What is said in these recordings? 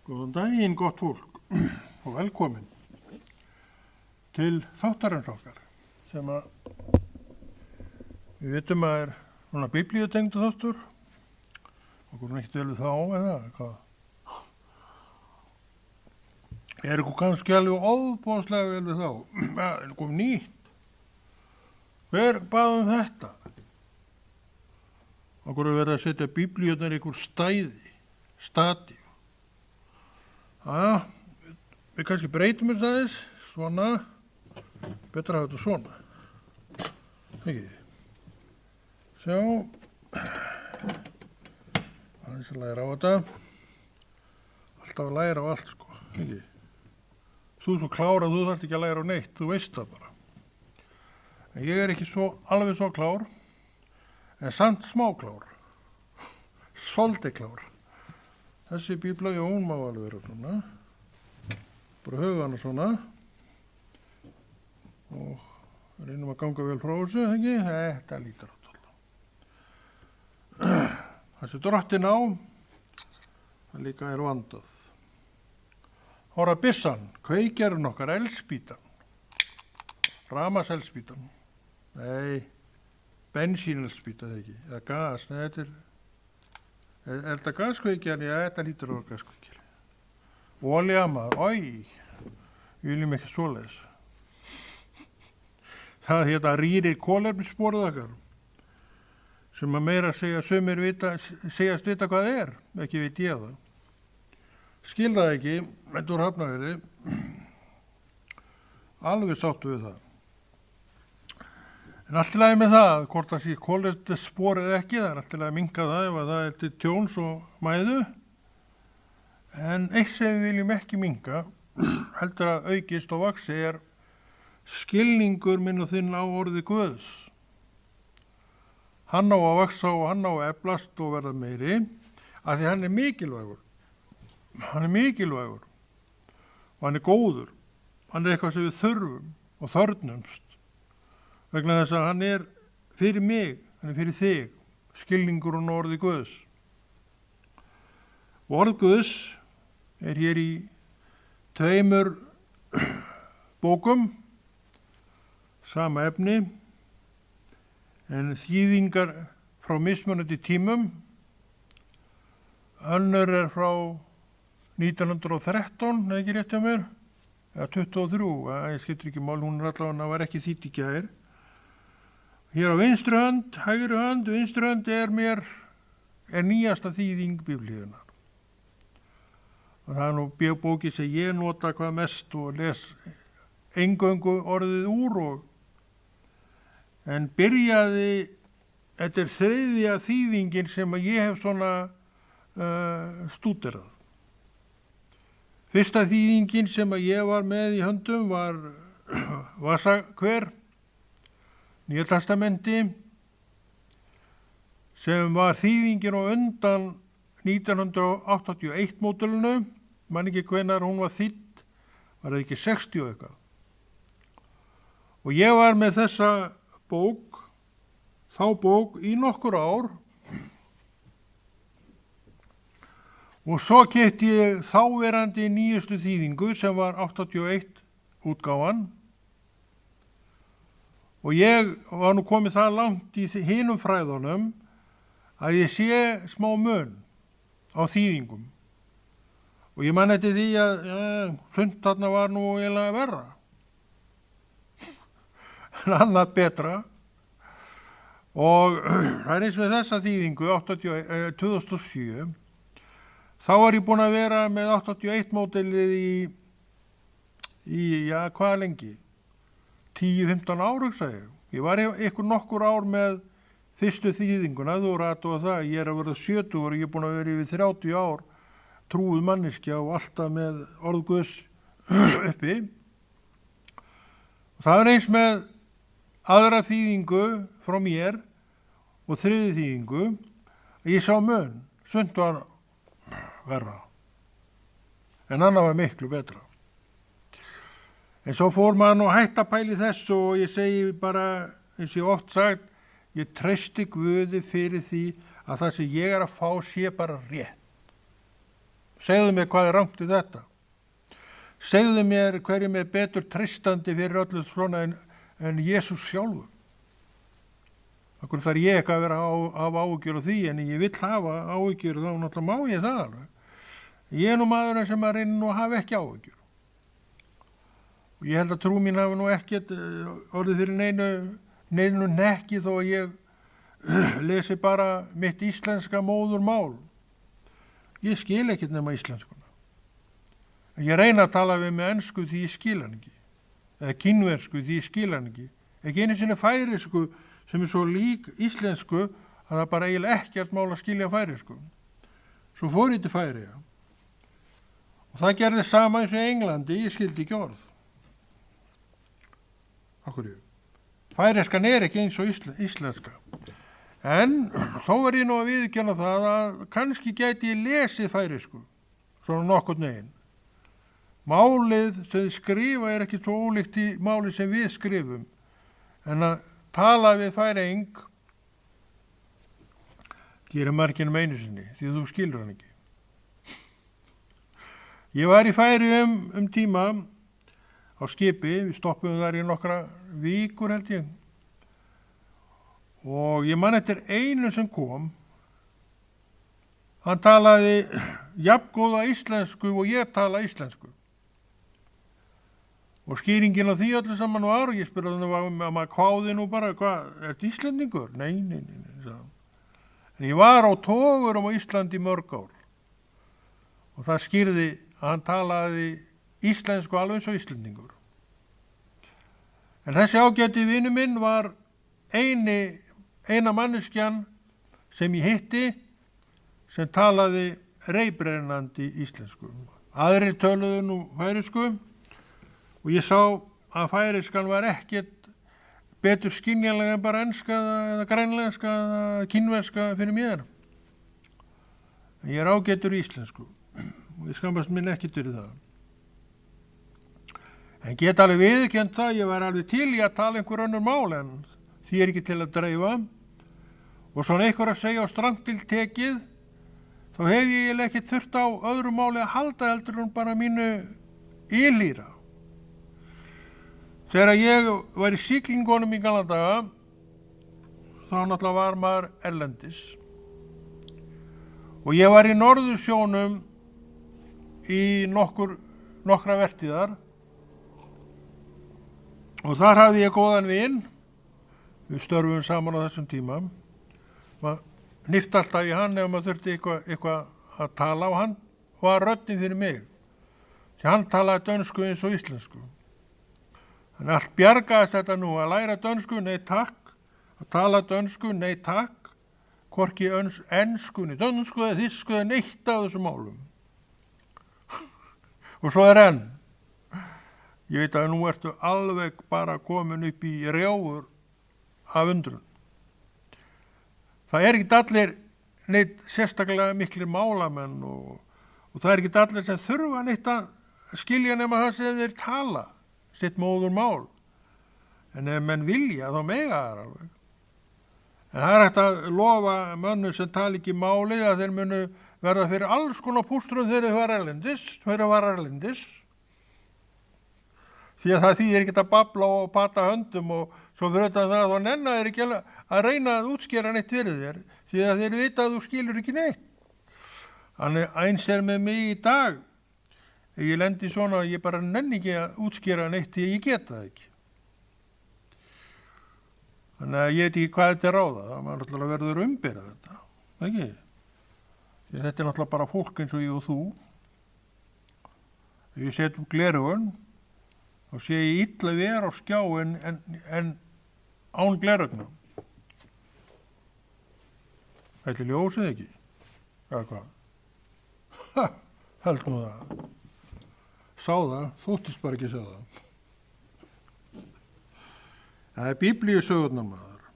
Góðan daginn, gott fólk og velkomin til þáttarins okkar sem að við vitum að er svona biblíutengdu þáttur. Okkur er ekkert vel við þá eða hvað? Er ykkur kannski alveg óbóðslega vel við þá? Er ykkur nýtt? Hver bað þetta? Okkur er verið að setja biblíunar í ykkur stati. Já, við kannski breytum þess aðeins, svona, betra að hafa þetta svona, ekki, sjá, aðeins að læra á þetta, alltaf að læra á allt, sko, ekki, þú er svo klár að þú þarft ekki að læra á neitt, þú veist það bara, en ég er ekki alveg svo klár, en samt smá klár, svolítið klár. Þessi bíbla, hún má alveg vera svona, bara höfðu hana svona og reynum að ganga vel frá þessu, ekki? Þetta lítur áttúrulega. Þessi drottin á, það líka er vandað. Hóra byssan, kveikjarinn okkar, eldspýtan, rafmagnseldspýtan, nei, bensíneldspýta það ekki, eða gas, nei, þetta er þetta gaskveikjan? Já, þetta lítur á gaskveikjan. Olía maður, við viljum ekki svoleiðis. Það rýrir kolefnissporið okkar, sem að meira segja sumir segjast vita hvað það er, ekki veit ég það. Skil það ekki, þetta úr Hafnarfirði, alveg sáttu við það. En allt í lagi með það, hvort það sé kolefnisspor eða ekki, það er allt í lagi að minnka það ef það er til tjóns og mæðu. En eitt sem við viljum ekki minnka, heldur að aukist og vaxi, er skilningur minn og þinn á orði Guðs. Hann á að vaxa og hann á að eflast og verða meiri, af því hann er mikilvægur. Hann er mikilvægur og hann er góður. Hann er eitthvað sem við þurfum og þörfnumst. Vegna þess að hann er fyrir mig, hann er fyrir þig, skilningur og orði Guðs. Orð Guðs er hér í 2 bókum, sama efni, en þýðingar frá mismunandi tímum. Önnur er frá 1913, ekki rétt hjá mér, eða 23, ég skiptir ekki mál, hún er allavega, var ekki þýdd í gær. Hér á vinstri hönd, hægri hönd, vinstri hönd er nýjasta þýðing biblíunnar. Og það er nú bókið sem ég nota hvað mest og les eingöngu orðið úr en byrjaði, þetta er 3. þýðingin sem ég hef svona stúderað. Fyrsta þýðingin sem ég var með í höndum var Vasakver, Nýja testamenti, sem var þýðingin á undan 1981 módelinu, man ekki hvenær hún var þýdd, var það ekki 60 eitthvað. Og ég var með þessa bók, þá bók í nokkur ár, og svo keypti ég þáverandi nýjustu þýðingu sem var 81 útgáfan. Og ég var nú komið það langt í hinum fræðunum að ég sé smá mun á þýðingum. Og ég man eftir því að sumt þarna var nú eiginlega verra. En annað betra. Og það er eins með þessa þýðingu 2007. Þá var ég búinn að vera með 81 módelið í hvað lengi? 10-15 ár, hugsa ég. Ég var ykkur nokkur ár með fyrstu þýðinguna, þú rættu að það, ég er að verða 70 og ég er búinn að vera yfir 30 ár trúið manneskja og alltaf með orð Guðs uppi. Og það er eins með aðra þýðingu frá mér og 3. þýðingu að ég sá mun, sumt var verra, en annað var miklu betra. En svo fór maður nú að hætta að pæla í þessu og ég segi bara, eins og ég oft sagt, ég treysti Guði fyrir því að það sem ég er að fá sé bara rétt. Segðu mér hvað rangt í þetta. Segðu mér hverjum betur treystandi fyrir öllu svona en Jesús sjálfur. Akkur þarf ég ekki að vera af áhyggjur af því, en ég vill hafa áhyggjur, þá náttúrulega má ég það alveg. Ég nú maðurinn sem að reyna nú að hafa ekki áhyggjur. Og ég held að trú mín hafi nú ekkert orðið fyrir neinu nekki þó að ég lesi bara mitt íslenska móðurmál. Ég skil ekkert nema íslenskuna. Ég reyna að tala við með ensku því ég skil hann ekki. Eða kínversku því ég skil hann ekki. Ekki einu sinni færisku sem svo lík íslensku að það bara eiginlega ekkert mál að skilja færisku. Svo fór ég til Færeyja. Og það gerði sama eins og í Englandi, ég skildi ekki orð. Akkurju. Færiskan ekki eins og íslenska. En þó var ég nú að viðurkenna það að kannski gæti ég lesið færisku, svona nokkurn veginn. Málið sem þið skrifa ekki svo ólíkt í máli sem við skrifum, en að tala við Færeying gerir marginn einu sinni, því þú skilur hann ekki. Ég var í Færeyjum tíma á skipi, við stoppuðum þar í nokkra vikur held ég. Og ég man eftir einu sem kom, hann talaði jafngóða íslensku og ég tala íslensku. Og skýringin á því öllu saman var, og ég spurði hann að maður kváði nú bara, hvað, ertu Íslendingur? Nei, sagði hann. En ég var á togurum á Íslandi í mörg ár. Og það skýrði að hann talaði íslensku alveg eins og Íslendingur. En þessi ágæti vinur minn var eina manneskjan sem ég hitti sem talaði reiprennandi íslensku. Aðrir töluðu nú færisku og ég sá að færiskan var ekkert betur skynjanlega en bara enska eða grænlenska eða kínverska fyrir mér. En ég ágætur í íslensku og ég skammast minn ekkert fyrir það. En get alveg viðurkennt það, ég var alveg til í að tala einhver önnur mál en því ekki til að dreifa. Og svona einhver að segja á strangt til tekið, þá hef ég ekkert þurft á öðru máli að halda heldur en bara mínu ylýra. Þegar ég var í siglingunum í gamla daga, þá náttúrulega var maður erlendis. Og ég var í Norðursjónum í nokkra vertíðar og þar hafði ég góðan vin, við störfum saman á þessum tíma. Maður hnippti alltaf í hann ef maður þurfti eitthvað að tala og hann var röddin fyrir mig. Því hann talaði dönsku eins og íslensku. Þannig allt bjargaðist þetta nú að læra dönsku, nei takk, að tala dönsku, nei takk, hvorki ensku, nei dönsku eða þýsku eða neitt af þessum málum. Og svo enn. Ég veit að nú ertu alveg bara komin upp í rjáfur af undrun. Það ekki allir neitt sérstaklega miklir málamenn og það ekki allir sem þurfa neitt að skilja nema það sem þeir tala, sitt móður mál. En ef menn vilja þá mega það alveg. En það hægt að lofa mönnum sem tala ekki málið að þeir munu verða fyrir alls konar pústrum þegar þeir var erlendis. Því að það þýðir ekki að babla og pata höndum og svo fyrir þetta það þá nenna þeir ekki að reyna að útskýra neitt fyrir þér, því að þeir vita að þú skilur ekki neitt. Þannig eins með mig í dag, ef ég lendi svona, ég bara nenni ekki að útskýra neitt því að ég geta það ekki. Þannig að ég veit ekki hvað þetta ráða, það maður náttúrulega verður umbyrða þetta, ekki? Því þetta náttúrulega bara fólk eins og ég og þú. Ef ég set gleraugun, þá sé ég illa vera á skjá en án glerugna. Þetta ljósið ekki? Eða hvað? Ha, held nú það. Sá það, þóttist bara ekki sjá það. Það biblíusögurnar maður.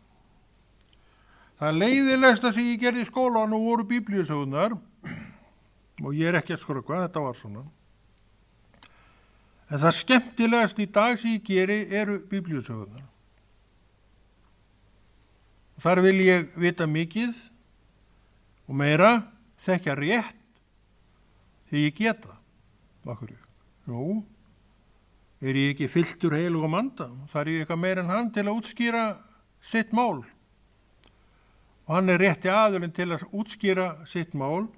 Það leiðilegsta sem ég gerði í skólanum voru biblíusögurnar og ég ekki að skrökkva, þetta var svona. En það skemmtilegast í dag sem ég geri eru biblíusögurnar. Þar vil ég vita mikið og meira, þekkja rétt, þegar ég geta. Akkur? Nú, er ég ekki fylltur heilugum anda? Þarf ég eitthvað meira en hann til að útskýra sitt mál? Og hann er rétti aðurinn til að útskýra sitt mál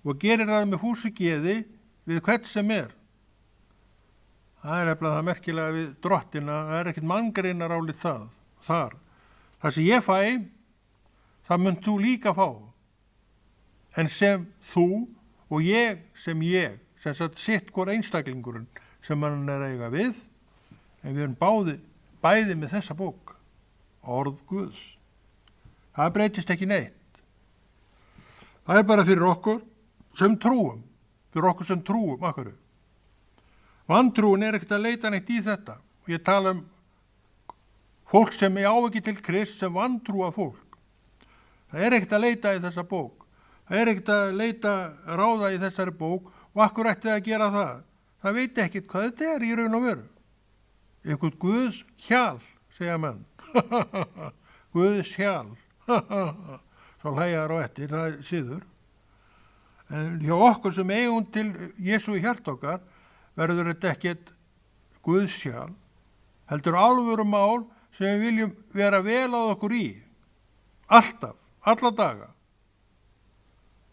og gerir það með fúsu geði við hvert sem er. Það er eftir það merkilega við drottina, það er ekkert manngreinar álið þar. Það sem ég fæ, það mun þú líka fá. En sem þú og ég, sem sagt sitt hvor einstaklingurinn sem hann er að eiga við, en við erum bæði með þessa bók, orð Guðs. Það breytist ekki neitt. Það er bara fyrir okkur sem trúum, akkur. Vantrúin er ekkert að leita neitt í þetta. Ég tala fólk sem á ekki til Krist, sem vantrúa fólk. Það er ekkert að leita í þessa bók. Það er ekkert að leita ráða í þessari bók og akkur ætti að gera það. Það veit ekkert hvað þetta er í raun og veru. Einhvern Guðs hjal, segja menn. Guðs hjal. Svo hlæjar á eftir, það er síður. En hjá okkur sem eigum til Jesú í hjart okkar, verður þetta ekkert Guðs hjal, heldur alvöru mál sem við viljum vera vel á okkur í. Alltaf, alla daga.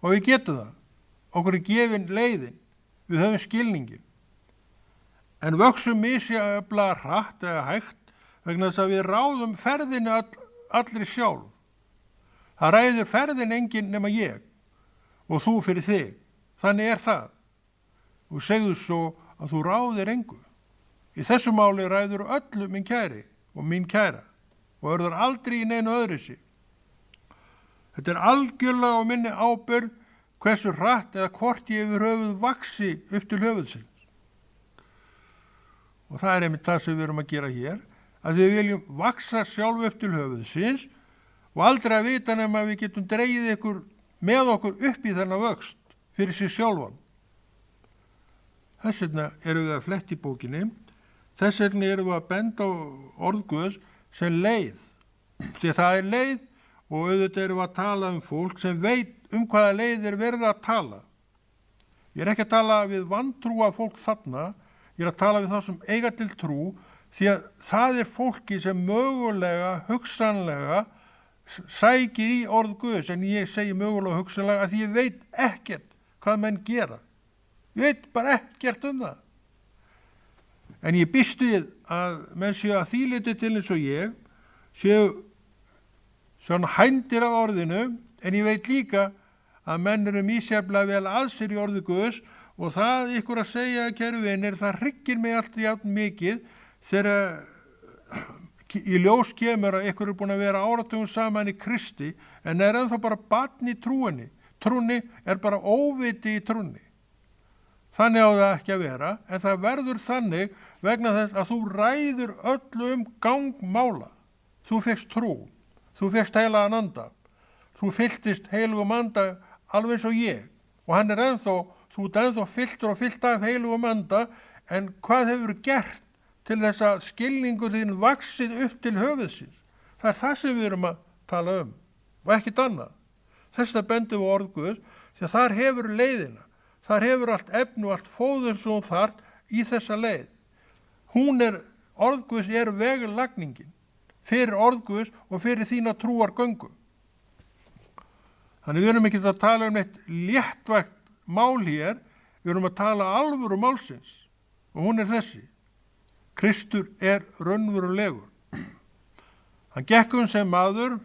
Og við getum það. Okkur er gefin leiðin. Við höfum skilningin. En vöxum misjaflega hratt eða hægt vegna þess að við ráðum ferðinu allir sjálf. Það ræður ferðin enginn nema ég og þú fyrir þig. Þannig er það. Og segðu svo að þú ráðir engu. Í þessu máli ræður öllu minn kæri og mín kæra og verður aldrei í neinu öðruvísi. Þetta er algjörlega á minni ábyrgð hversu hratt eða hvort ég yfir höfuð vaxi upp til höfuðsins. Og það er einmitt það sem við erum að gera hér, að við viljum vaxa sjálf upp til höfuðsins og aldrei að vita nema að við getum dregið ykkur með okkur upp í þennan vöxt fyrir sig sjálfan. Þess vegna erum við að fletta í bókinni, þess vegna erum við að benda á orð Guðs sem leið. Því það er leið og auðvitað erum við að tala um fólk sem veit hvaða leið er verið að tala. Ég er ekki að tala við vantrúa fólk þarna, ég er að tala við þá sem eiga til trú, því að það er fólki sem mögulega, hugsanlega, sækir í orð Guðs, en ég segi mögulega hugsanlega að ég veit ekkert hvað menn gera. Ég veit bara ekkert um það. En ég býst við að menn séu að því leyti til eins og ég, séu svona hændir af orðinu, en ég veit líka að menn eru misjaflega vel að sér í orðu Guðs og það ykkur að segja, kæru vinir, það hryggir mig alltaf jafn mikið þegar í ljós kemur að ykkur er búin að vera áratugum saman í Kristi en er ennþá bara barn í trúinni. Trúnni er bara óviti í trúnni. Þannig á það ekki að vera, en það verður þannig vegna þess að þú ræður öllu gang mála. Þú fékkst trú, þú fékkst heilagan anda, þú fylltist heilugum anda alveg eins og ég og hann er ennþá, þú ert ennþá fylltur og fyllt af heilugum anda, en hvað hefur gert til þess að skilningur þín vaxið upp til höfuðsins? Það er það sem við erum að tala um og ekkert annað. Þess vegna bendum við orð Guðs, því að þar hefur leiðina, þar hefur allt efni og allt fóður sem hún þarf í þessa leið. Orð Guðs er veglagningin fyrir orð Guðs og fyrir þína trúargöngu. Þannig við erum ekki að tala um eitt léttvægt mál hér, við erum að tala alvöru málsins og hún er þessi. Kristur er raunverulegur. Hann gekk sem maður,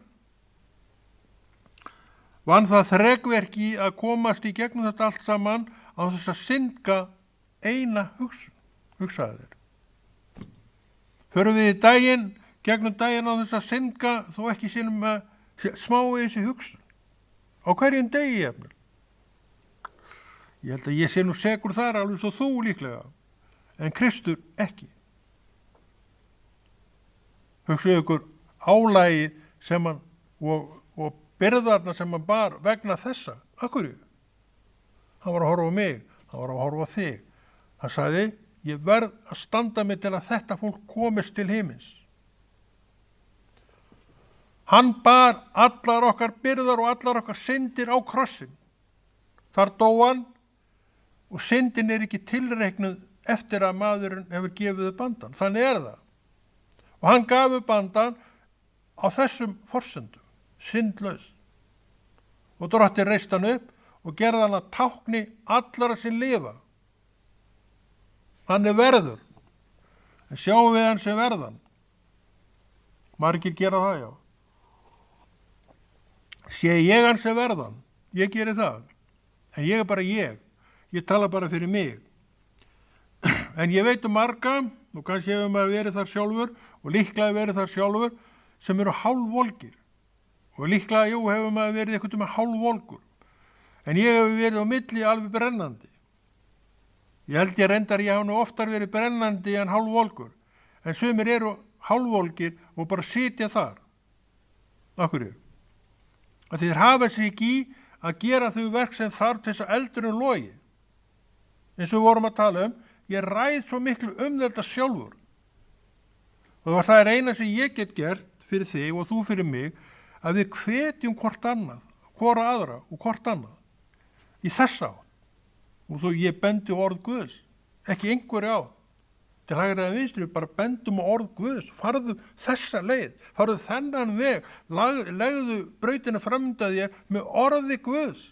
vann það þrekverki að komast í gegnum þetta allt saman á þess að syndga eina hugsun. Hugsaðu þér. Förum við í daginn, gegnum daginn á þess að syndga þó ekki sínum smá þessi hugsun. Á hverjum degi jafnvel. Ég held að ég sé nú segur þar alveg svo þú líklega, en Kristur ekki. Hugsaðu ykkur álagið sem hann og byrðarna sem hann bar vegna þessa. Akkurju? Hann var að horfa á mig, hann var að horfa á þig. Hann sagði, ég verð að standa mig til að þetta fólk komist til himins. Hann bar allar okkar byrðar og allar okkar syndir á krossin. Þar dó hann og syndin ekki tilreiknuð eftir að maðurinn hefur gefið upp andan. Þannig það. Og hann gaf upp andan á þessum forsendum, syndlaus. Og Drottinn reist hann upp og gerði hann að tákni allara sem lifa. Hann verður. En sjáum við hann sem verðan. Margir gera það, já. Sé ég hann sem verðan? Ég geri það. En ég bara ég. Ég tala bara fyrir mig. En ég veit marga, og kannski hefur maður verið þar sjálfur, og líklega verið þar sjálfur, sem eru hálfvolgir. Og líklega, hefur maður verið eitthvað með hálfvolgur. En ég hefur verið á milli alveg brennandi. Ég held ég reyndar, ég hafa nú oftar verið brennandi en hálfvolgur. En sumir eru hálfvolgir og bara sitja þar. Af hverju? Að þeir hafa sig ekki í að gera þau verk sem þarf til þess að eldurinn logi. Eins og við vorum að tala ég ræð svo miklu þetta sjálfur. Og það eina sem ég get gert fyrir þig og þú fyrir mig, að við hvetjum hvort annað, hvora aðra og hvort annað. Í þessa átt. Og þó ég bendi orð Guðs, ekki einhverju á. Til hægri að vinstri, bara bendum orð Guðs, farðu þessa leið, farðu þennan veg, legðu brautina framönda þér með orði Guðs.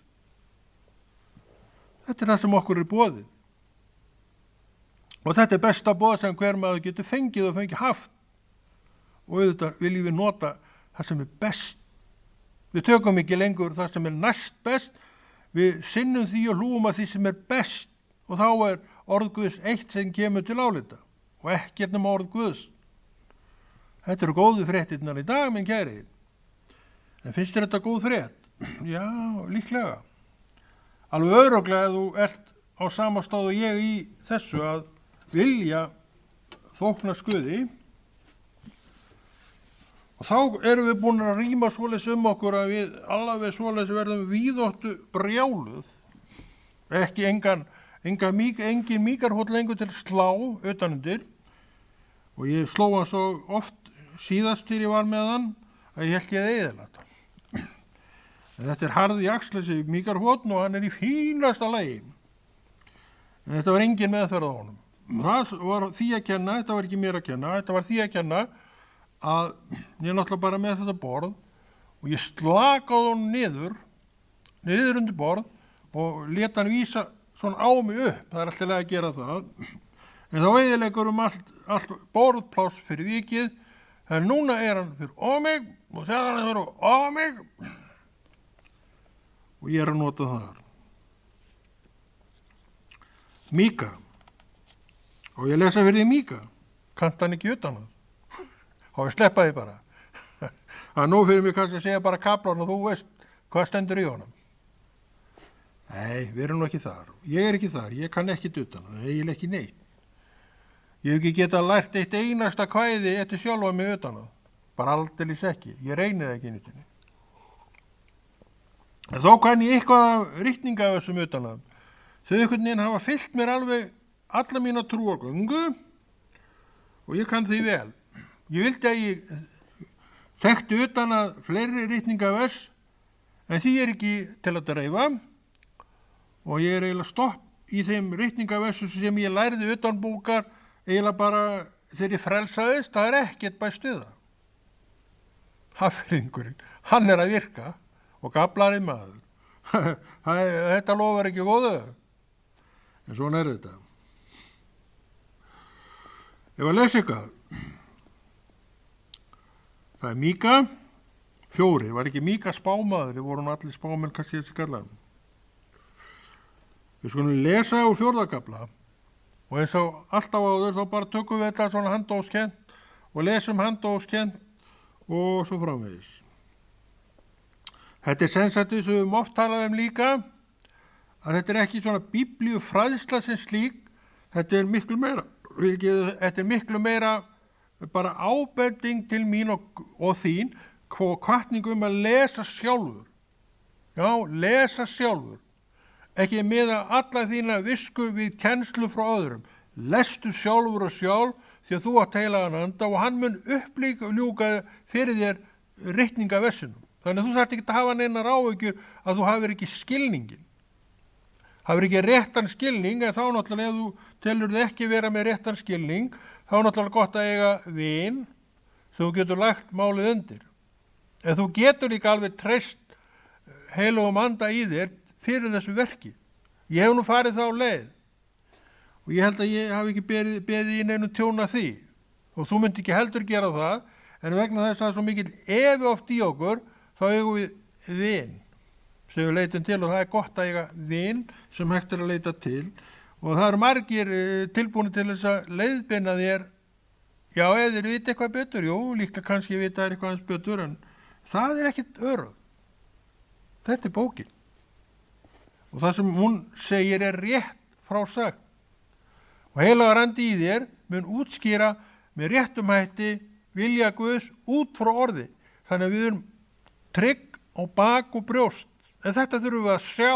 Þetta það sem okkur boðið. Og þetta besta boð sem hver maður getur fengið og fengið haft. Og auðvitað viljum við nota það sem best. Við tökum ekki lengur það sem næst best, við sinnum því og hlúum að því sem best. Og þá orð Guðs eitt sem kemur til álita og ekkert nema orð Guðs. Þetta eru góðu fréttirnar í dag, minn kæri. En finnst þér þetta góð frétt? Já, líklega. Alveg örugglega þú ert á sama stað og ég í þessu að vilja þóknast Guði. Og þá erum við búin að rýma svoleiðis okkur að við alveg svoleiðis verðum víðóttu brjáluð. Ekki engin míkarhóll lengur til slá utanundir. Og ég sló hann svo oft síðast til ég var með hann að ég held ég að eyðilata. En þetta harði jaxl þessi míkarhóll og hann í fínasta lagi. En þetta var engin meðferð á honum. Það var því að kenna, þetta var ekki mér að kenna, þetta var því að kenna að ég náttúrulega bara með þetta borð og ég slakaði hann niður undir borð og leta hann vísa svona á mig upp, það alltaf að gera það. En þá eyðileggur allt borðpláss fyrir vikið, en núna hann fyrir mig og þegar hann fyrir mig og ég að nota það. Míka. Og ég lesa fyrir því Míka. Kannt hann ekki utan það. Og ég sleppa því bara. Það nú fyrir mig kannski að segja bara kaplan og þú veist hvað stendur í honum. Nei, við erum nú ekki þar. Ég ekki þar, ég kann ekki utan það, eiginlega ekki neitt. Ég hef ekki getað lært eitt einasta kvæði eftir sjálfa mig utan það. Bara aldeilis ekki, ég reyni það ekki nýttinni. En þó kann ég eitthvað af ritningaðessum utan það. Þau einhvern veginn hafa fyllt mér alveg alla mína trúargöngu og ég kann því vel. Ég vildi að ég þekkti utan að fleiri ritningavers en því ekki til að dreifa og ég eiginlega stopp í þeim ritningaversum sem ég lærði utan bókar eiginlega bara þegar ég frelsaðist, það ekkert bæst við það. Hafnfirðingurinn, hann að virka og gaflari maður. Þetta lofar ekki góðu. En svona þetta. Ég var að lesa eitthvað. Það Míka 4, var ekki Míka spámaður, við vorum allir spámenn kannski þessi kallaðum. Við skulum lesa úr 4. kafla og eins og alltaf áður þá bara tökum við þetta svona handóskent og lesum handóskent og svo framvegis. Þetta sensatið sem við höfum oft talað líka að þetta ekki svona biblíufræðsla sem slík, þetta miklu meira bara ábending til mín og þín, hvatning að lesa sjálfur. Já, lesa sjálfur. Ekki miða alla þína visku við kennslu frá öðrum. Lestu sjálfur og sjálf því að þú átt heilagan anda og hann mun ljúka fyrir þér ritningaversinum. Þannig að þú þarft ekki að hafa neinar áhyggjur að þú hafir ekki skilningin. hafur ekki réttan skilning, en þá náttúrulega ef þú telur þið ekki vera með réttan skilning, þá náttúrulega gott að eiga vin sem þú getur lagt málið undir. En þú getur líka alveg treyst heilugum anda í þér fyrir þessu verki. Ég hef nú farið þá leið og ég held að ég hafi ekki beðið í neinu tjóna því og þú myndi ekki heldur gera það, en vegna þess að það er svo mikill efi oft í okkur, þá eigum við vin sem við leitum til, og það er gott að eiga vin sem hægt er að leita til, og það eru margir tilbúin til þess að leiðbeina þér. Já, ef þér viti eitthvað betur, jú, líklega kannski vita þér eitthvað eins betur, en það er ekkit örugt. Þetta er bókin. Og það sem hún segir er rétt frásagt. Og heilagur andi í þér mun útskýra með réttum hætti vilja Guðs út frá orði. Þannig að við erum trygg á bak og brjóst. En þetta þurfum við að sjá.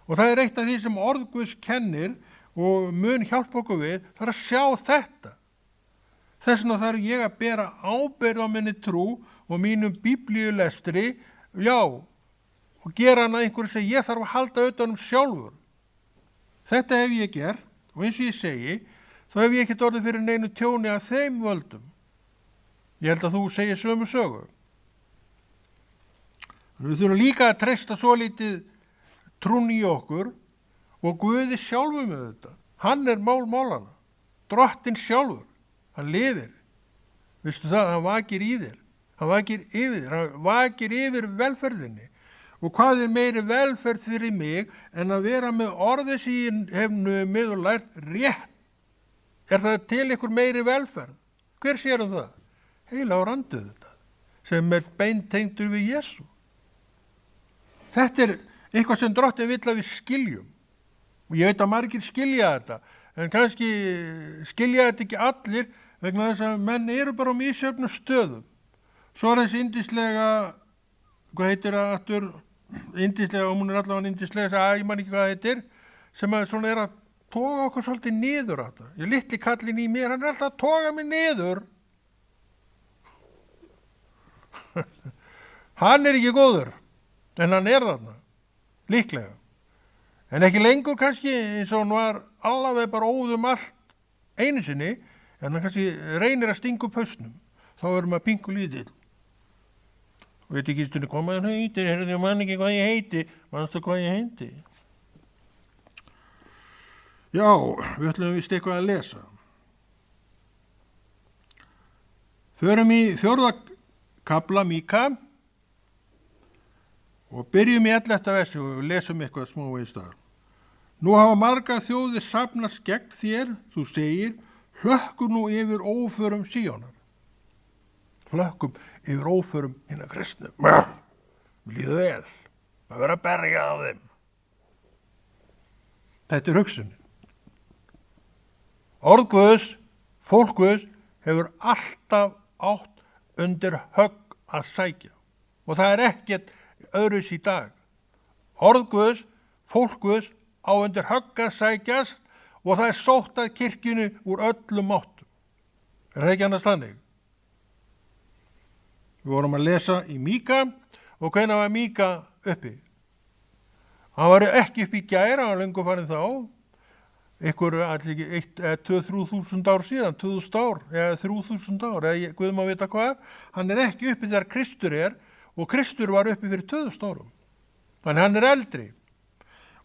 Og það er eitt af því sem orð Guðs kennir og mun hjálpa okkur við, það er að sjá þetta. Þess vegna þarf ég að bera ábyrgð á minni trú og mínum biblíulestri, já, og gera hana einhverju sem ég þarf að halda utan sjálfur. Þetta hef ég gert, og eins og ég segi, þá hef ég ekkert orðið fyrir neinu tjóni af þeim völdum. Ég held að þú segir sömu sögu. Við þurfum líka að treysta svo lítið trún í okkur og Guði sjálfur með þetta. Hann er málana, drottinn sjálfur, hann lifir. Vistu það, hann vakir í þér, hann vakir yfir þér, hann vakir yfir velferðinni. Og hvað er meiri velferð fyrir mig en að vera með orðið sem ég hef numið og lært rétt? Er það til ykkur meiri velferð? Hver sér það? Heilagur andi þetta, sem er beintengdur við Jesú. Þetta er eitthvað sem drottinn vill að við skiljum. Og ég veit að margir skilja þetta, en kannski skilja þetta ekki allir vegna þess að menn eru bara á misjöfnum stöðum. Svo er þessi yndislega, hvað heitir það aftur, yndislega, og hún er allavega yndislega, ég man ekki hvað heitir, sem að svona er að toga okkur svolítið niður á þetta. Ég litli kallinn í mér, hann er alltaf að toga mig niður. Hann er ekki góður, en hann er þarna, líklega. En ekki lengur kannski eins og hann var allavega bara óðum allt einu sinni, en hann kannski reynir að stinga upp hausnum. Þá erum við pingu lítill. Veit ekki stundu hvað hann heitir, herrðu, ég man ekki hvað ég heiti, manstu hvað ég heiti? Já, við ætlum vist eitthvað að lesa. Förum í 4. kafla Míka og byrjum í 11. versi og lesum eitthvað smá í stað. Nú hafa margar þjóðir safnast gegn þér, þú segir, hlökkum nú yfir óförum Síónar. Hlökkum yfir óförum hinna kristnu. Við líður vel, að vera að berja á þeim. Þetta er hugsunin. Orð Guðs, fólk Guðs, hefur alltaf átt undir högg að sækja. Og það er ekkert öðruvísi í dag. Orð Guðs, fólk Guðs, á undir högg að sækjast og það er sótt að kirkjunni úr öllum áttum. Er það ekki annars þannig? Við vorum að lesa í Míka og hvenær var Míka uppi? Hann var ekki uppi í gær, hann var löngu farin þá. Ykkur, allir ekki 2-3.000 ár síðan, 2.000 ár, eða 3.000 ár, eða Guð má vita hvað. Hann er ekki uppi þegar Kristur er, og Kristur var uppi fyrir 2.000 árum. Þannig hann er eldri.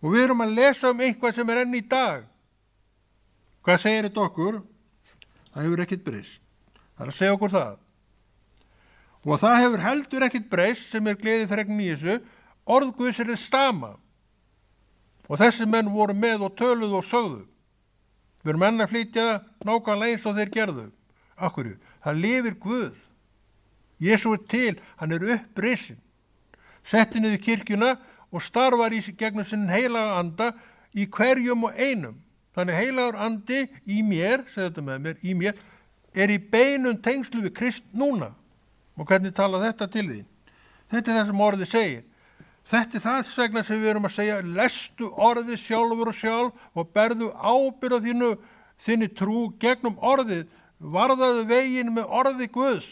Og við erum að lesa eitthvað sem er enn í dag. Hvað segir þetta okkur? Það hefur ekkert breyst. Það er að segja okkur það. Og það hefur heldur ekkert breyst, sem er gleðifregnin í þessu, orð Guðs er stama. Og þessi menn voru með og töluðu og sögðu. Við erum enn að flytja nákvæmlega eins og þeir gerðu. Akkurju, það lifir Guð. Jesú er til, hann er upprisinn. Setti niður kirkjuna og starfar í gegnum sinn heilaga anda í hverjum og einum. Þannig heilagur andi í mér, segðu þetta með mér, í mér, er í beinum tengslu við Krist núna. Og hvernig tala þetta til þín? Þetta er það sem orðið segir. Þetta er það vegna sem við erum að segja, lestu orðið sjálfur og sjálf og berðu ábyrgð á þinni trú gegnum orðið, varðaðu veginn með orði Guðs.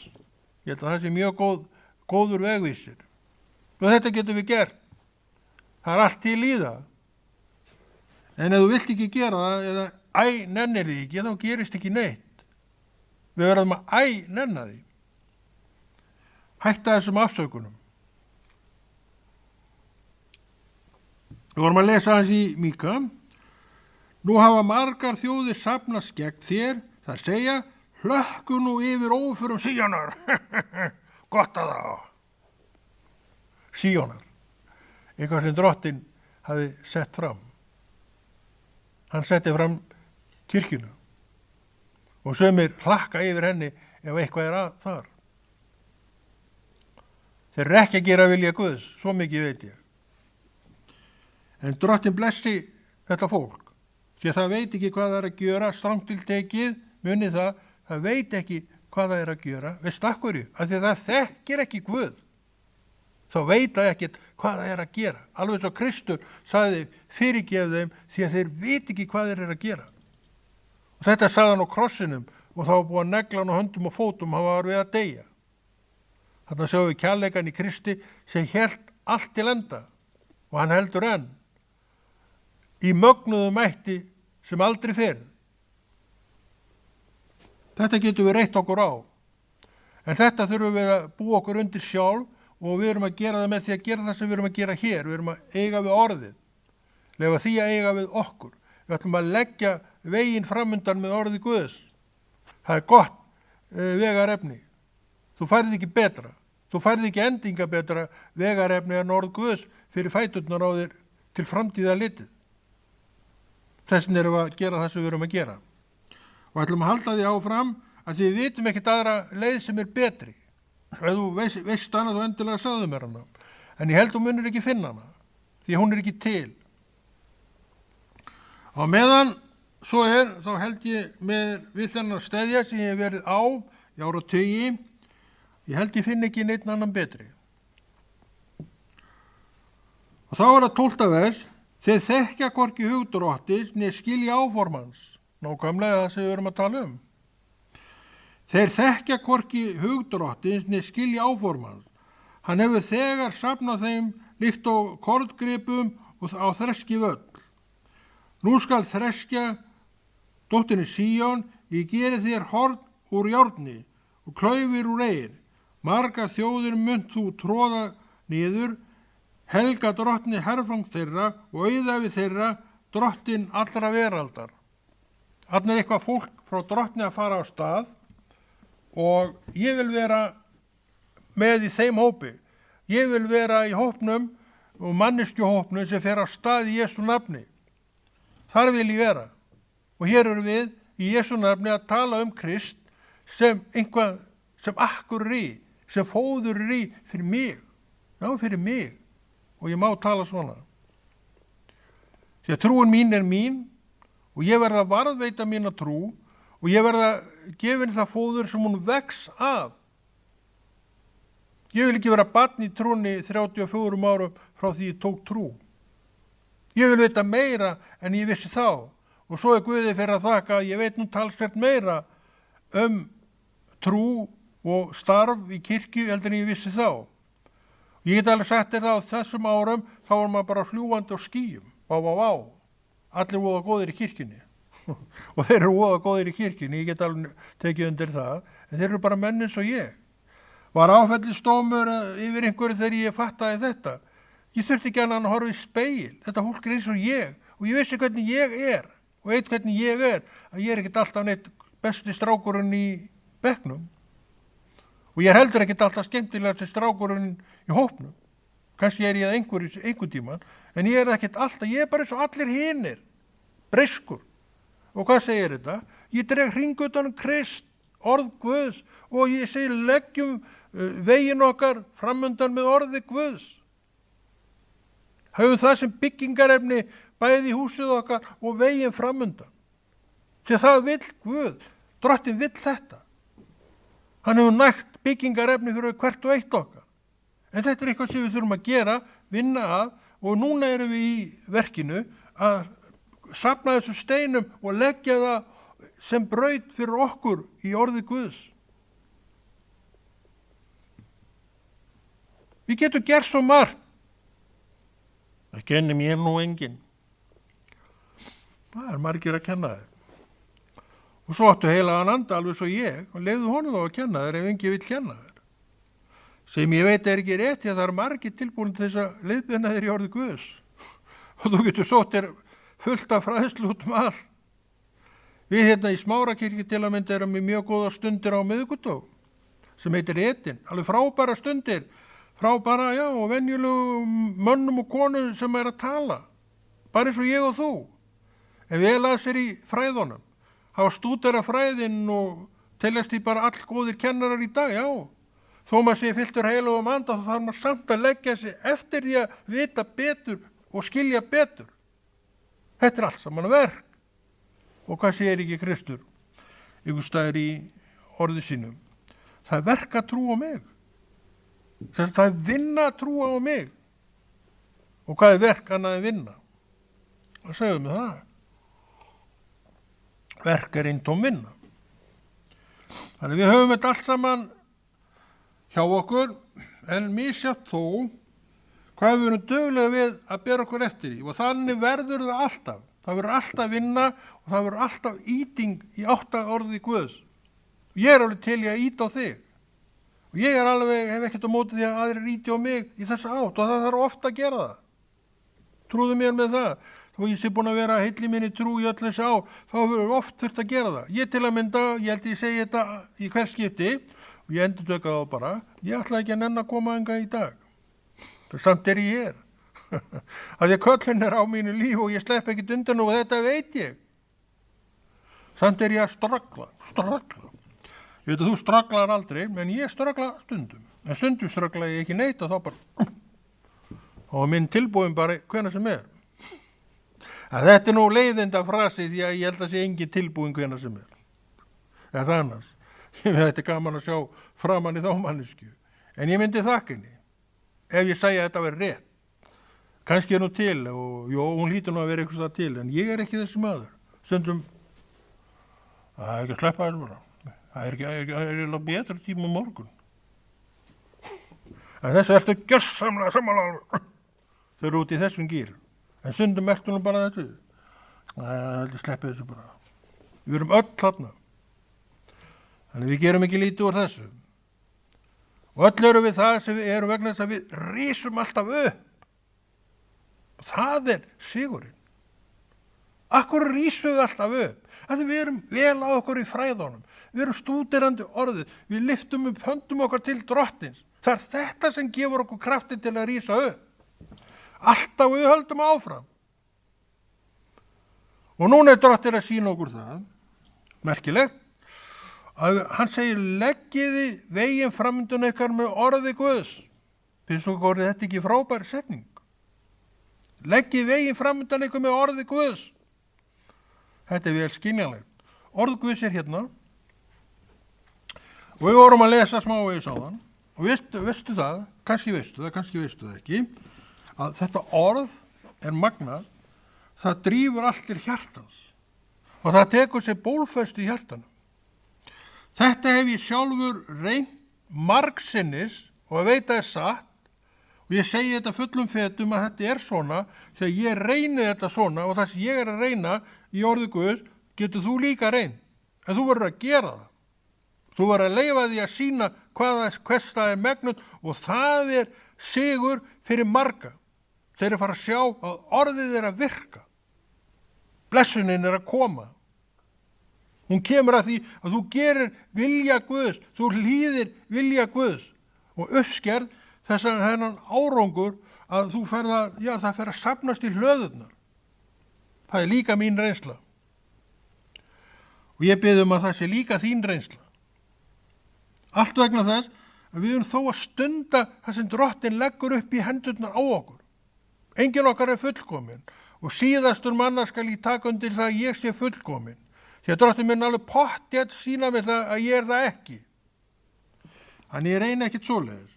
Ég held að það sé mjög góður vegvísir. Og þetta getum við gert. Það er allt til í það. En ef þú vilt ekki gera það eða nennir því ekki, þá gerist ekki neitt. Við verðum að nenna því. Hætta þessum afsökunum. Við vorum að lesa hans í Míka. Nú hafa margar þjóðir safnast gegn þér, það segja, hlökku nú yfir óförum Síonar. Gott að það. Síonar. Eitthvað sem Drottinn hafi sett fram. Hann setti fram kirkjuna. Og sumir hlakka yfir henni ef eitthvað er að þar. Þeir eru ekki að gera vilja Guðs, svo mikið veit ég. En Drottinn blessi þetta fólk. Því að það veit ekki hvað það er að gjöra, strangt til tekið, munið það veit ekki hvað það er að gjöra. Veistu af hverju? Af því að það þekkir ekki Guð. Þá veit það ekkert hvað það er að gera. Alveg svo Kristur sagði fyrirgef þeim því að þeir veit ekki hvað þeir eru að gera. Og þetta sagði hann á krossinum og þá var búið að negla hann á höndum og fótum, hann var við að deyja. Þarna sjáum við kærleikann í Kristi sem hélt allt til enda og hann heldur enn í mögnuðu mætti sem aldrei fyrr. Þetta getum við reitt okkur á. En þetta þurfum við að búa okkur undir sjálf og við erum að gera það með því að gera það sem við erum að gera hér. Við erum að eiga við orðið. Lefa því að eiga við okkur. Við ætlum að leggja veginn framundan með orðið Guðs. Það er gott vegarefni. Þú færð ekki betra. Þú færð ekki endinga betra vegarefni en orð Guðs fyrir fæturnar á þér til framtíða litið. Þessin erum við að gera það sem við erum að gera. Og ætlum að halda því áfram að því við vitum ekkert aðra leið sem er betri. Ef þú veist hana, þú endilega sagðu mér hana. En ég held þú munir ekki finna hana, því hún er ekki til. Á meðan svo er, þá held ég við þennan steðja sem ég hef verið á í áratugi, ég held ég finn ekki neitt annan betri. Og þá er það 12. vers. Þeir þekkja hvorki hug Drottins né skilja áform hans. Nákvæmlega það sem við erum að tala um. Þeir þekkja hvorki hug Drottins né skilja áform hans. Hann hefur þegar safnað þeim líkt á korngripum og á þreski völl. Nú skal þreskja dóttinni Síón, ég geri þér horn úr járni og klaufir úr eir. Margar þjóðir munt þú tróða niður, helga drottni herfang þeirra og auðafi þeirra drottin allra veraldar. Þarna er eitthvað fólk frá drottni að fara á stað og ég vil vera með í þeim hópi. Ég vil vera í hópnum og manneskjuhópnum sem fer á stað í Jesú nafni. Þar vil ég vera. Og hér eru við í Jesú nafni að tala Krist sem einhvað sem akkur er í, sem fóður er í fyrir mig. Já, fyrir mig. Og ég má tala svona. Því að trúin mín er mín og ég verð að varðveita mína trú og ég verð að gefa henni það fóður sem hún vex af. Ég vil ekki vera barn í trúnni 34 árum frá því ég tók trú. Ég vil vita meira en ég vissi þá og svo er Guði fyrir að þakka að ég veit nú talsvert meira trú og starf í kirkju heldur en ég vissi þá. Ég get alveg sagt þér það á þessum árum, þá var maður bara fljúandi á skýjum. Vá. Allir voða góðir í kirkjunni. Og þeir eru voða góðir í kirkjunni, ég get alveg tekið undir það. En þeir eru bara menn eins og ég. Var áfellisdómur yfir einhverju þegar ég fattaði þetta. Ég þurfti ekki annað að horfa í spegil. Þetta fólk er eins og ég. Og ég vissi hvernig ég er. Og veit hvernig ég er. Að ég er ekkert alltaf neitt besti strákurinn í bekknum. Og ég er heldur ekkert alltaf skemmtilega til strákurinn í hópnum. Kannski er ég að einhver tíman, en ég er ekkert alltaf, ég er bara eins og allir hinir, breyskur. Og hvað segir þetta? Ég dreg hring utan Krist, orð Guðs, og ég segi leggjum veginn okkar framundan með orði Guðs. Höfum það sem byggingarefni bæði í húsið okkar og veginn framundan. Því það vill Guð, Drottinn vill þetta. Hann hefur nægt byggingarefni fyrir hvert og eitt okkar. En þetta er eitthvað sem við þurfum að gera, vinna að, og núna erum við í verkinu að safna þessu steinum og leggja það sem braut fyrir okkur í orði Guðs. Við getum gert svo margt. Það kennir mér nú enginn. Það margir að kenna þér. Og svo áttu heilagan anda alveg svo ég og leyfðu honum þá að kenna þér ef engi vill kenna þér. Sem ég veit ekki rétt, því að það margir tilbúin til þess að leiðbeina þér í orði Guðs. Og þú getur sótt þér fullt af fræðslu út allt. Við hérna í Smárakirkju til að mynda erum við mjög góða stundir á miðvikudögum sem heitir Etin. Alveg frábæra stundir, frábæra, og venjulegum mönnum og konum sem að tala. Bara eins og ég og þú. En vel að sér í fræðunum. Hafa stúdera fræðin og teljast í bara all góðir kennarar í dag, Þó maður sé fylltur heilugum anda þá þarf maður samt að leggja sig eftir því að vita betur og skilja betur. Þetta allt saman verk. Og hvað segir ekki Kristur? Ykkur staðir í orði sínum. Það er verk að trúa á mig. Það er vinna að trúa á mig. Og hvað er verk annað en vinna? Hvað segðum við það? Verk er eintóm vinna. Þannig við höfum þetta allt saman hjá okkur, en misjafnt þó hvað við erum duglega við að bera okkur eftir í. Og þannig verður það alltaf. Það verður alltaf vinna og það verður alltaf íting í orði Guðs. Ég er alveg til í að íta á þig. Og ég hef ekkert á móti því að aðrir íti á mig í þessa átt og það þarf ofta að gera það. Trúðu mér með það. Þó ég sé búin að vera heill í minni trú í öll þessi þá hefur oft þurft að gera það. Ég til að mynda, ég held ég segi þetta í hvers skipti og ég endurtöka það bara, ég ætla ekki að nenn að koma enga í dag. Samt er ég hér. Að því að köllin er á mínu líf og ég slepp ekkit undan og þetta veit ég. Samt er ég að stragla. Ég veit að þú straglar aldrei, menn ég stragla stundum. En stundum stragla ég ekki neitt og þá bara, og minn tilbúin bara hvenær sem er. Að þetta er nú leiðinda frasi því að ég held að sé engin tilbúin hvenær sem er. Eða annars. Þetta er gaman að sjá framan í þá manneskju. En ég myndi þakka henni ef ég segja að þetta verið rétt. Kannski er nú til og hún hlýtur nú að vera eitthvað til, en ég er ekki þessi maður. Stundum, það er ekki að sleppa þér bara. Það er betra tíma morgun. En þessu ertu gjörsamlega samanlega. Þau eru út í þessum gýr. En stundum ertu nú bara þetta. Það sleppi þessu bara. Við erum öll þarna. Þannig við gerum ekki lítið úr þessu. Og öll erum við það sem við erum vegna þess að við rísum alltaf upp. Og það er sigurinn. Akkur rísum við alltaf upp? Að við erum vel á okkur í fræðunum. Við erum stúderandi orðið. Við lyftum upp höndum okkar til drottins. Það er þetta sem gefur okkur krafti til að rísa upp. Alltaf við höldum áfram. Og núna er drottin að sýna okkur það. Merkilegt. Að hann segir, leggiði veginn framöndan ykkar með orði Guðs. Finnst þú orðið þetta ekki frábær setning? Leggiði veginn framöndan ykkar með orði Guðs. Þetta er vel skynjanlegt. Orð Guðs er hérna. Og við vorum að lesa smávegis á þann. Og veistu það, kannski veistu það ekki, að þetta orð er magnað, það drífur allt til hjartans. Og það tekur sér bólföstu í hjartanu. Þetta hef ég sjálfur reynt margsinnis og að veit að er satt og ég segi þetta fullum fetum að þetta er svona þegar ég reyni þetta svona og það sem ég er að reyna í orði Guðs getur þú líka reynd. En þú verður að gera það. Þú verður að leyfa því að sýna hvers það er megnut og það er sigur fyrir marga. Þeir eru að fara að sjá að orðið er að virka. Blessunin er að koma. Hún kemur að því að þú gerir vilja Guðs, þú hlýðir vilja Guðs og uppskerð þennan árangur að þú það fer að safnast í hlöðurnar. Það er líka mín reynsla. Og ég bið að það sé líka þín reynsla. Allt vegna þess að við erum þó að stunda það sem drottin leggur upp í hendurnar á okkur. Enginn okkar er fullkomin og síðastur manna skal ég taka undir það að ég sé fullkomin. Því að drottin mun alveg pottþétt sýna mér það að ég er það ekki. Þannig ég reyni ekkert svoleiðis.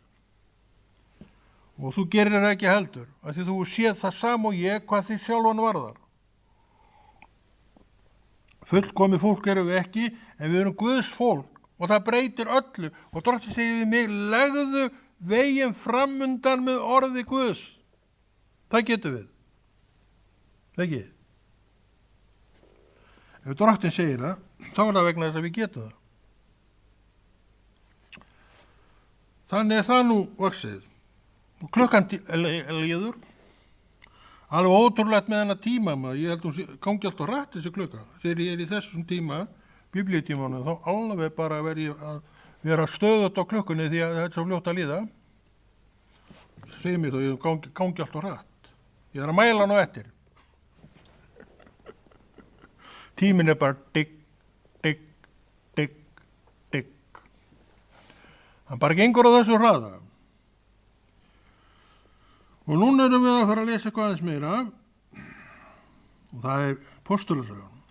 Og þú gerir það ekki heldur, af því þú séð það sam og ég hvað þið sjálfan varðar. Fullkomið fólk erum við ekki, en við erum Guðs fólk og það breytir öllu. Og drottin segir við mig, legðu veginn framundan með orði Guðs. Það getur við. Ekki? Ef Drottinn segir það, þá er það vegna þess að við getum það. Þannig er það nú vaxið. Og klukkan líður, alveg ótrúlegt með hennar tíma maður, ég held hún gangi alltaf rætt þessi klukka. Þegar ég er í þessum tíma, biblíutímanum, þá alveg bara verð ég að vera stöðut á klukkunni því að þetta er svo fljótt að líða. Segir mér þá, ég gangi alltaf rætt. Ég er að mæla nú eftir. Tíminn er bara digg, digg, digg, digg. Hann bara gengur á þessu hraða. Og núna erum við að fara að lesa eitthvað aðeins meira og það er Postulasögun.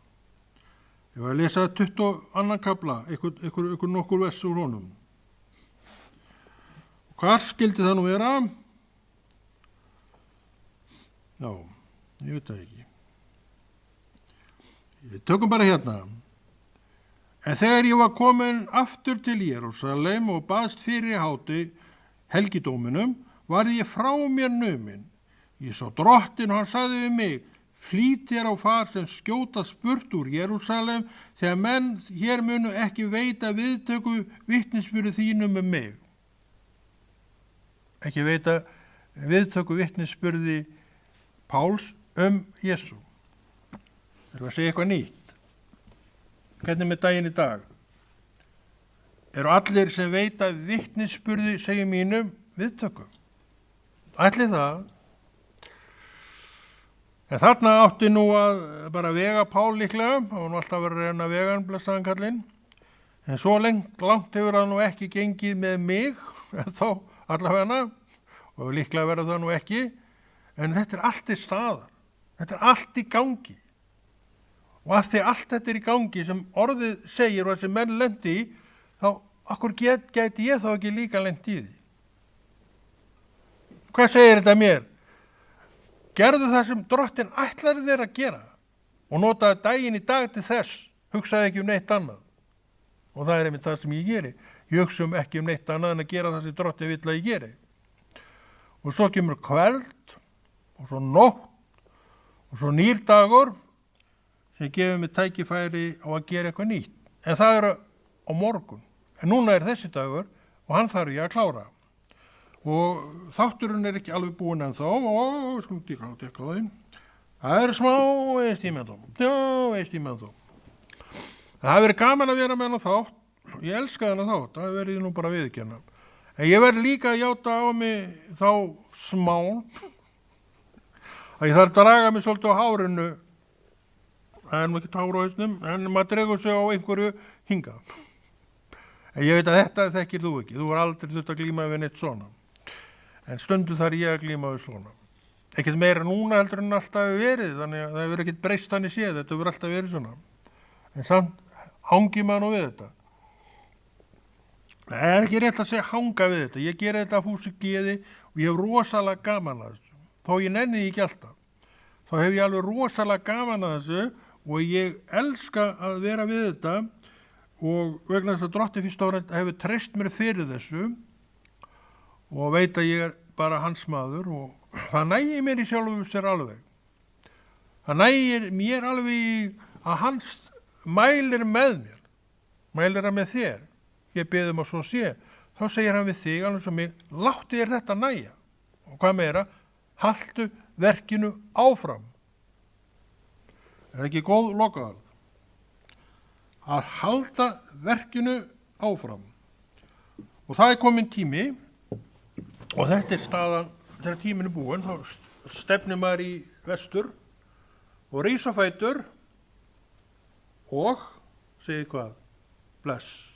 Ég var að lesa 22. kafla, ykkur nokkur vers úr honum. Hvar skildi það nú vera? Já, ég veit það ekki. Við tökum bara hérna. En þegar ég var komin aftur til Jerúsalem og baðst fyrir háti helgidóminum, var ég frá mér numin. Ég sá Drottinn og hann sagði við mig, flýt þér á far sem skjótast burt úr Jerúsalem, þegar menn hér munu ekki veita viðtöku vitnisburði þínum mig. Ekki veita viðtöku vitnisburði Páls Jesú. Það er að segja eitthvað nýtt. Hvernig með daginn í dag? Eru allir sem veita vitnisburði, segja mínum, viðtöku? Ætli það. En þarna átti nú að bara vega Pál líklega, og nú alltaf verið að reyna vegan, blessaðan kallinn. En svo langt hefur það nú ekki gengið með mig, þá allavega, og líklega verið það nú ekki. En þetta er allt í staðar. Þetta er allt í gangi. Og af því allt þetta er í gangi sem orðið segir og þessi menn lendi í, þá okkur gæti ég þá ekki líka lendi í því. Hvað segir þetta mér? Gerðu það sem Drottinn ætlaði þér að gera og notaði daginn í dag til þess, hugsaði ekki neitt annað. Og það er einmitt það sem ég geri. Ég hugsa ekki neitt annað en að gera það sem Drottinn vill að ég geri. Og svo kemur kvöld og svo nótt og svo nýr dagur sem gefur mig tækifæri á að gera eitthvað nýtt. En það er á morgun. En núna er þessi dagur og hann þarf ég að klára. Og þátturinn er ekki alveg búinn ennþá og skulum tekka á því. Það er smá eins tíma ennþá. Já, eins tíma ennþá. Það hefur verið gaman að vera með hennar þátt. Ég elska hennar þátt, það hefur verið nú bara viðurkenna. En ég verð líka að játa á mig þá smá að ég þarf að draga mig svolítið á hárinu. Það er nú ekki hár á hausnum, en maður dregur sig á einhverju hingað. En ég veit að þetta þekkir þú ekki. Þú var aldrei þurft að glíma við neitt svona. En stundum þarf ég að glíma við svona. Ekkert meira núna heldur en alltaf hefur verið, þannig að það hefur ekkert breyst þannig séð, þetta hefur alltaf verið svona. En samt hangi maður nú við þetta. Það er ekki rétt að segja hanga við þetta. Ég gera þetta fúsi geði og ég hef rosalega gaman að þessu. Þó ég nenni því ekki alltaf. Þá hef ég alveg rosalega gaman að þessu og ég elska að vera við þetta og vegna þess að Drottinn fyrst og fremst hefur treyst mér fyrir þessu og veit að ég er bara hans maður og það nægir mér í sjálfum sér alveg. Það nægir mér alveg í að hans mælir með mér, mælir hann með þér. Ég bið að svo sé. Þá segir hann við þig alveg sem mig, láttu þér þetta nægja. Og hvað meira? Haltu verkinu áfram. Er það ekki góð lokaðarð? Að halda verkinu áfram. Og það er komin tími og þetta er staðan, þegar tíminn er búinn, þá stefnir maður í vestur og rís á fætur og segir hvað? Bless.